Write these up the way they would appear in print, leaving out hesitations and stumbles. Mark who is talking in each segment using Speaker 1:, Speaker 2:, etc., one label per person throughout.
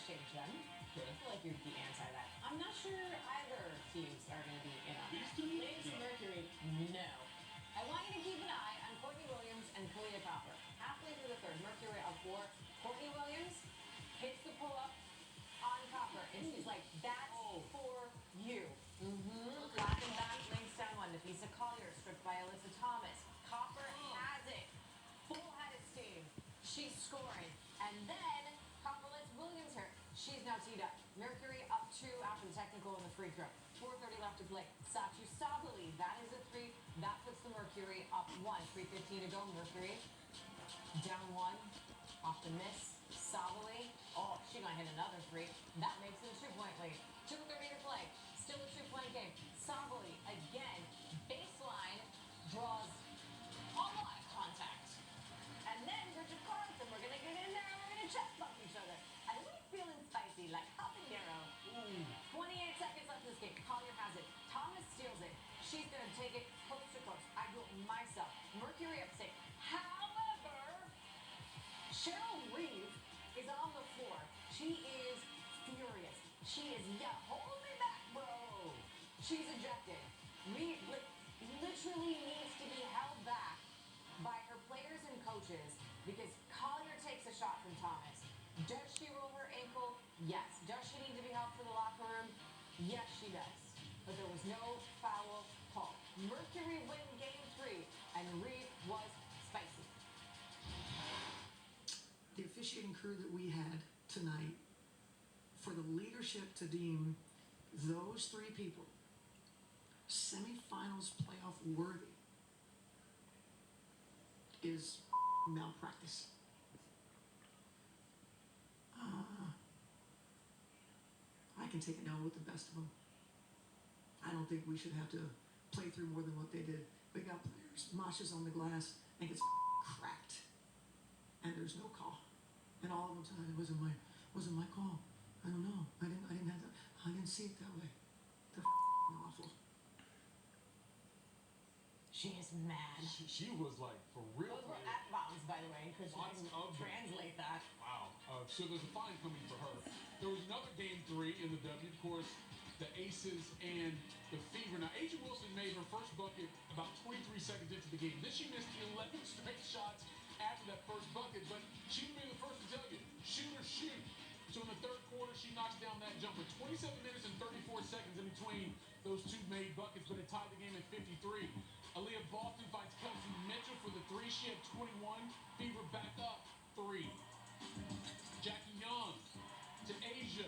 Speaker 1: change them.
Speaker 2: Okay.
Speaker 1: I feel like you'd be anti that. I'm not sure either teams are going to be in on
Speaker 2: These
Speaker 1: that.
Speaker 2: two?
Speaker 1: Lynx,
Speaker 2: No.
Speaker 1: Mercury, no. I want you to keep an eye on Courtney Williams and Kalia Copper. Halfway through the third, Mercury up 4. Courtney Williams hits the pull-up on Copper, and she's like, that's for you. Black and back, Lynx down 1. Nafisa Collier stripped by Alyssa Thomas. Copper has it. Full head of steam. She's scoring. And then Copper lets Williams hurt. She's now teed up. Mercury up 2 after the technical and the free throw. 4:30 left to play. Sachi Sabali, that is a 3. That puts the Mercury up 1. 3:15 to go. Mercury down 1. Off the miss. Sabali. Oh, she gonna hit another 3. That makes it a 2-point lead. 2:30 to play. Still a 2-point game. Sabali again. Baseline draws a lot of contact. And then Bridget Carlson, we're going to get in there and we're going to chest bump each other. And we're feeling spicy like habanero. 28 seconds left in this game. Collier has it. Thomas steals it. She's going to take it coast to coast. I do it myself. Mercury up 6. However, Cheryl Reeve is on the floor. She is furious. She is, hold me back, bro. She's ejected. Reeve literally needs to be held back by her players and coaches because Collier takes a shot from Thomas. Does she roll her ankle? Yes. Does she need to be helped to the locker room? Yes, she does. But there was no foul call. Mercury win game 3, and Reeve was spicy.
Speaker 3: The officiating crew that we had tonight, for the leadership to deem those 3 people semifinals playoff worthy is malpractice. I can take it down with the best of them. I don't think we should have to play through more than what they did. They got players. Masha's on the glass and gets cracked, and there's no call. And all of them said it wasn't my call. I don't know. I didn't have that. I didn't see it that way. They're awful.
Speaker 1: She is mad.
Speaker 2: She was like, for real.
Speaker 1: Those were F-bombs, by the way, because she
Speaker 2: Lots
Speaker 1: didn't
Speaker 2: of them.
Speaker 1: translate that.
Speaker 2: Wow. So there's a fine coming for her. There was another game 3 in the W. Of course, the Aces and the Fever. Now, Asia Wilson made her first bucket about 23 seconds into the game. Then she missed 11 straight shots after that first bucket, but she would be the first to tell you, shoot or shoot. So in the third quarter, she knocks down that jumper. 27 minutes and 34 seconds in between those 2 made buckets, but it tied the game at 53. Aaliyah Boston finds Kelsey Mitchell for the 3. She had 21. Fever back up 3. Jackie Young to Asia.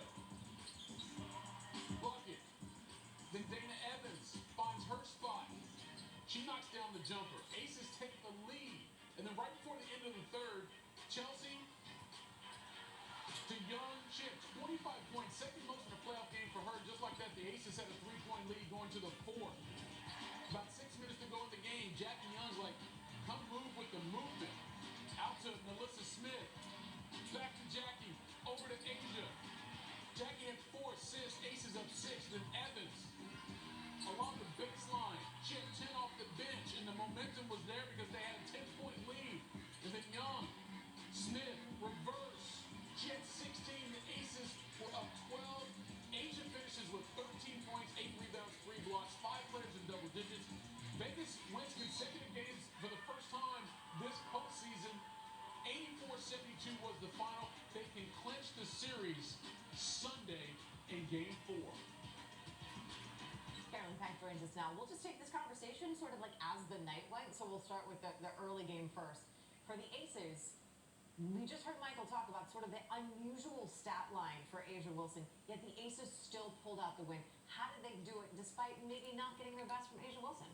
Speaker 2: Bucket. Then Dana Evans finds her spot. She knocks down the jumper. Aces take the lead. And then right before the end of the third, Chelsea to Young. She had 25 points, second most in a playoff game for her. Just like that, the Aces had a 3-point lead going to the 4th. About 6 minutes to go in the game. Jackie Young's like, come move with the movement. Out to Melissa Smith. Back to Jackie. Over to Asia. Jackie had 4 assists. Aces up 6. Then Evans along the baseline. She had 10 off the bench, and the momentum was there because they had a 10-point lead. And then Young, Smith, reverse. She had 16. The Aces were up 12. Asia finishes with 13 points, 8 rebounds, 3 blocks, 5 players in double digits. Vegas wins consecutive games for the first time this postseason. 84-72 was the final. They can clinch the series Sunday in Game 4.
Speaker 1: Carolyn Pack joins us now. We'll just take this conversation sort of like as the night went. So we'll start with the early game first. For the Aces, we just heard Michael talk about sort of the unusual stat line for Asia Wilson, yet the Aces still pulled out the win. How did they do it despite maybe not getting their best from Asia Wilson?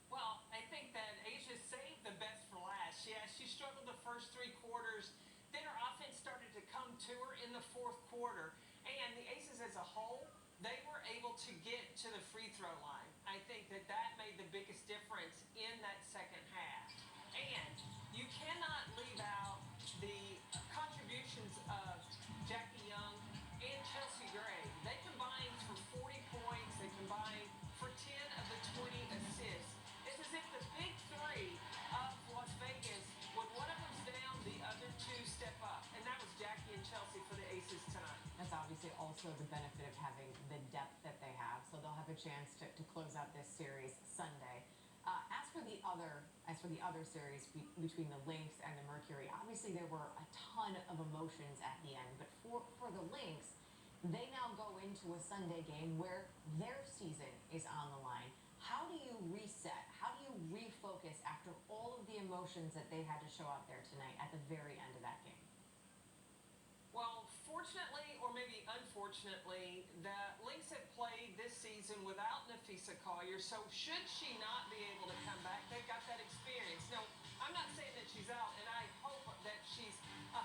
Speaker 4: Well, I think that Asia saved the best for last. She struggled the first 3 quarters. Then her offense started to come to her in the 4th quarter. And the Aces as a whole, they were able to get to the free throw line. I think that made the biggest difference in that second half. And you cannot leave out the contributions of Jackie Young and Chelsea Gray. They combined for 40 points. They combined for 10 of the 20 assists. It's as if the big 3 of Las Vegas, when one of them's down, the other 2 step up. And that was Jackie and Chelsea for the Aces
Speaker 1: chance to close out this series Sunday. As for the other series between the Lynx and the Mercury, obviously there were a ton of emotions at the end. But for the Lynx, they now go into a Sunday game where their season is on the line. How do you reset? How do you refocus after all of the emotions that they had to show out there tonight at the very end of that game?
Speaker 4: Well, fortunately, or maybe unfortunately, the Lynx have played this season without Nafisa Collier, so should she not be able to come back, they've got that experience. Now, I'm not saying that she's out, and I hope that she's 100%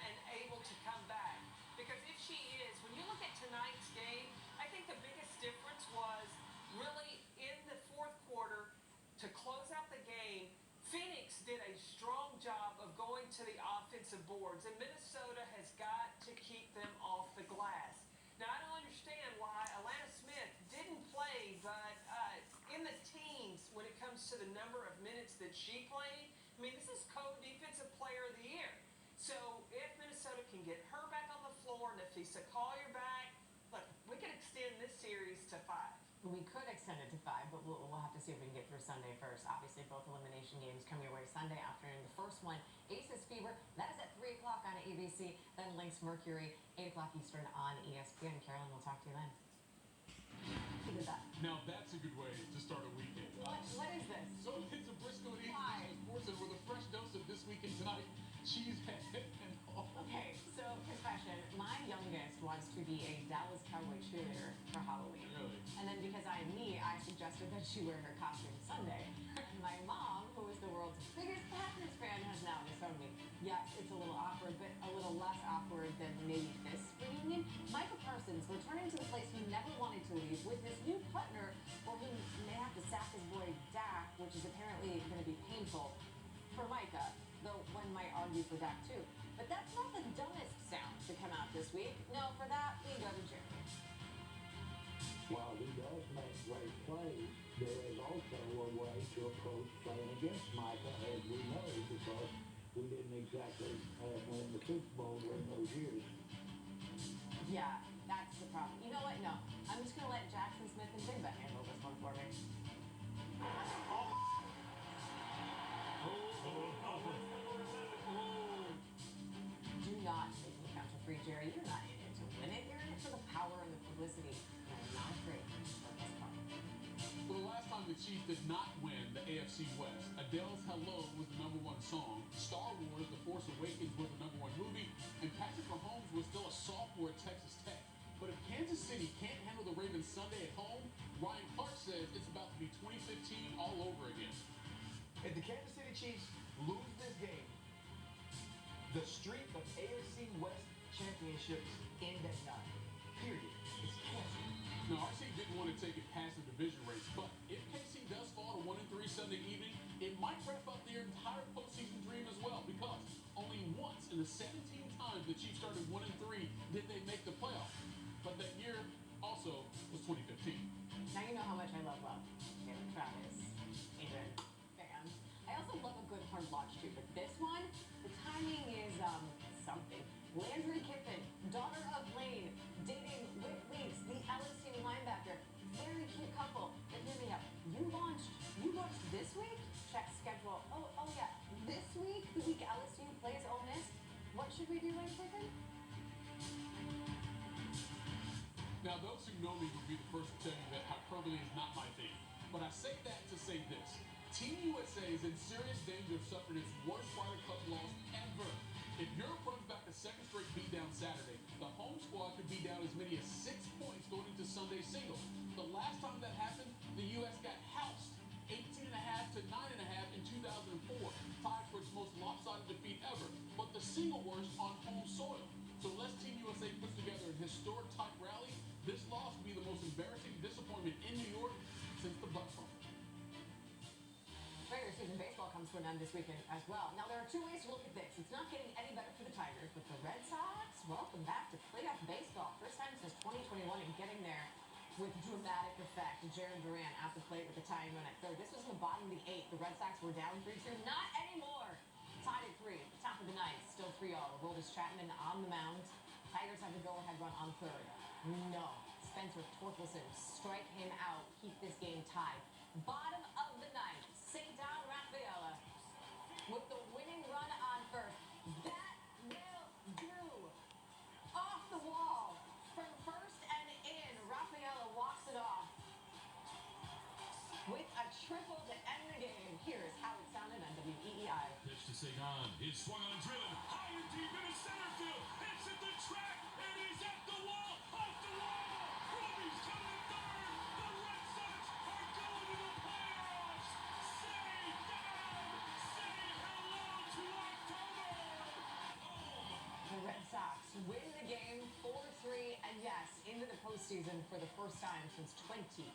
Speaker 4: and able to come back, because if she is, when you look at tonight's game, I think the biggest difference was really in the fourth quarter to close out the game. Phoenix did a strong job of going to the offensive boards, and Minnesota has got to keep them off the glass. Now, I don't understand why Alana Smith didn't play, but in the teens when it comes to the number of minutes that she played, I mean, this is co-defensive player of the year. So if Minnesota can get her back on the floor, Nafisa Collier back, look, we can extend this series to 5.
Speaker 1: We could extend it to 5, but we'll have to see if we can get through Sunday first. Obviously, both elimination games come your way Sunday afternoon. The first one, Aces Fever, that is at 3 o'clock on ABC. Then Lynx Mercury, 8 o'clock Eastern on ESPN. Carolyn, we'll talk to you then. Look at that.
Speaker 2: Now that's a good way to start a weekend.
Speaker 1: What is this?
Speaker 2: So it's a Briscoe and
Speaker 1: Why?
Speaker 2: Easy Sports with a fresh dose of This Weekend Tonight cheesehead and all.
Speaker 1: Okay, so confession, my youngest wants to be a Dallas Cowboy cheerleader for Halloween.
Speaker 2: Really?
Speaker 1: And then because I'm me, I suggested that she wear her costume Sunday. And my mom, who is the world's biggest Packers fan, has now disowned me. Yes, it's a little awkward, but a little less awkward than maybe this reunion. Micah Parsons returning to the place he never wanted to leave with his new partner, or he may have to sack his boy Dak, which is apparently going to be painful for Micah, though one might argue for Dak too. But that's not the dumbest sound to come out this week. No, for that, we go to Jeremy.
Speaker 5: While he does make great plays, there is also a way to approach playing against Micah, as we know, because we didn't exactly win the Super Bowl during those years.
Speaker 1: Yeah, that's the problem. You know what? No. I'm just going to let Jackson Smith and Big Ben handle this one for me. Do not take me count to 3, Jerry. You're not in it to win it. You're in it for the power and the publicity. And I'm not afraid for this part.
Speaker 2: Well, the last time the Chiefs did not win the AFC West, Adele's Hello was the #1 song, Star Wars, The Force Awakens was the #1 movie, and Patrick Mahomes was still a sophomore at Texas Tech. But if Kansas City can't handle the Ravens Sunday at home, Ryan Clark says it's about to be 2015 all over again.
Speaker 6: If the Kansas City Chiefs lose this game, the streak of AFC West championships end at 9. Period. It's canceled.
Speaker 2: Now, RC didn't want to take it past the division race, but if KC does fall to 1-3 Sunday evening, it might wrap up their entire postseason dream as well, because only once in the 17 times the Chiefs started 1-3 did they make the playoffs. But that year also was 2015.
Speaker 1: Now you know how much I love Taylor Travis, Adrian fans. I also love a good hard launch too, but this one, the timing is something. Landry Kiffin, daughter of Lane, dating Whit Weeks, the LSU linebacker. Very cute couple. But hear me out. You launched this week? Check schedule. Oh yeah. This week, the week LSU plays Ole Miss. What should we do, Lane Kiffin?
Speaker 2: Now, those who know me would be the first to tell you that hyperbole is not my thing. But I say that to say this. Team USA is in serious danger of suffering its worst Ryder Cup loss ever. If Europe runs back a second straight beatdown Saturday, the home squad could be down as many as 6 points going into Sunday's singles. The last time that happened, the U.S. got housed 18.5 to 9.5 in 2004, tied for its most lopsided defeat ever, but the single worst on home soil. So unless Team USA puts together a historic type rally, this loss will be the most embarrassing disappointment in New York since the Bucks fumble.
Speaker 1: Regular season baseball comes to an end this weekend as well. Now, there are 2 ways to look at this. It's not getting any better for the Tigers, but the Red Sox, welcome back to playoff baseball. First time since 2021 and getting there with dramatic effect. Jaron Duran at the plate with the tying run at third. This was in the bottom of the 8th. The Red Sox were down 3-2. Not anymore. Tied at 3. Top of the 9th. Still 3-all. Aroldis Chapman on the mound. Tigers have the go-ahead run on third. No. Spencer Torkelson strike him out, keep this game tied. Bottom of the ninth, St. John Rafaela with the winning run on first. That will do. Off the wall from first and in, Rafaela walks it off with a triple to end the game. Here's how it sounded on WEEI.
Speaker 7: Pitch to Sagan. It's swung on and driven. High and deep into center field. Hits at the track. And he's at the wall. Off the wall. Robbie's coming to third. The Red Sox are going to the playoffs. Say down. Say hello to October.
Speaker 1: The Red Sox win the game 4-3 and yes, into the postseason for the first time since 2021.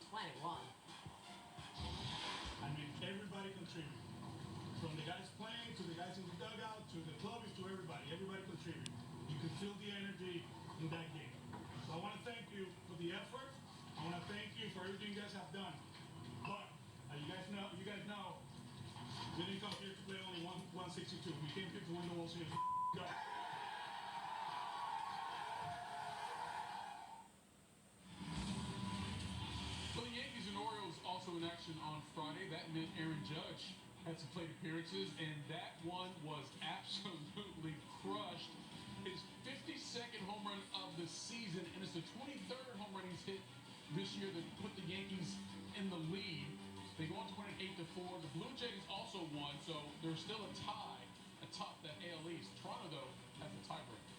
Speaker 8: I mean, everybody contributed. From the guys playing, to the guys in the dugout, to the clubbies, to everybody. Everybody contributed. You could feel the energy in that game. So I want to thank you for the effort. I want to thank you for everything you guys have done. But, you guys know, we didn't come here to play only 162. We came here to win the World Series. Go.
Speaker 2: For the Yankees and Orioles also in action on Friday. That meant Aaron Judge had some plate appearances, and that one was absolutely crushed. His 52nd home run of the season, and it's the 23rd home run he's hit this year that put the Yankees in the lead. They go on to win it 8-4. The Blue Jays also won, so there's still a tie atop that AL East. Toronto, though, has the tiebreaker.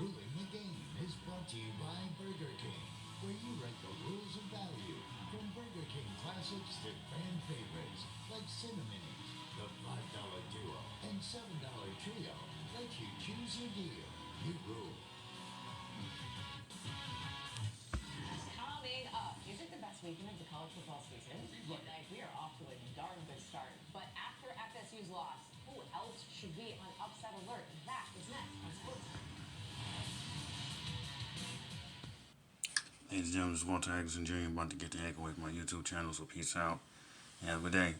Speaker 9: Ruling the Game is brought to you by Burger King, where you write the rules of value. From Burger King classics to fan favorites like Cinnamonnies, the $5 Duo, and $7 Trio. Let you choose your deal. You rule.
Speaker 1: Coming up, is it the best weekend of the college football season?
Speaker 2: Seems like it.
Speaker 1: Like, we are off to a darn good start. But after FSU's loss, who else should be on upset alert? That is next on Sports.
Speaker 10: Ladies and gentlemen, this is Walter Eggleston Jr. about to get the heck away from my YouTube channel, so peace out. Have a good day.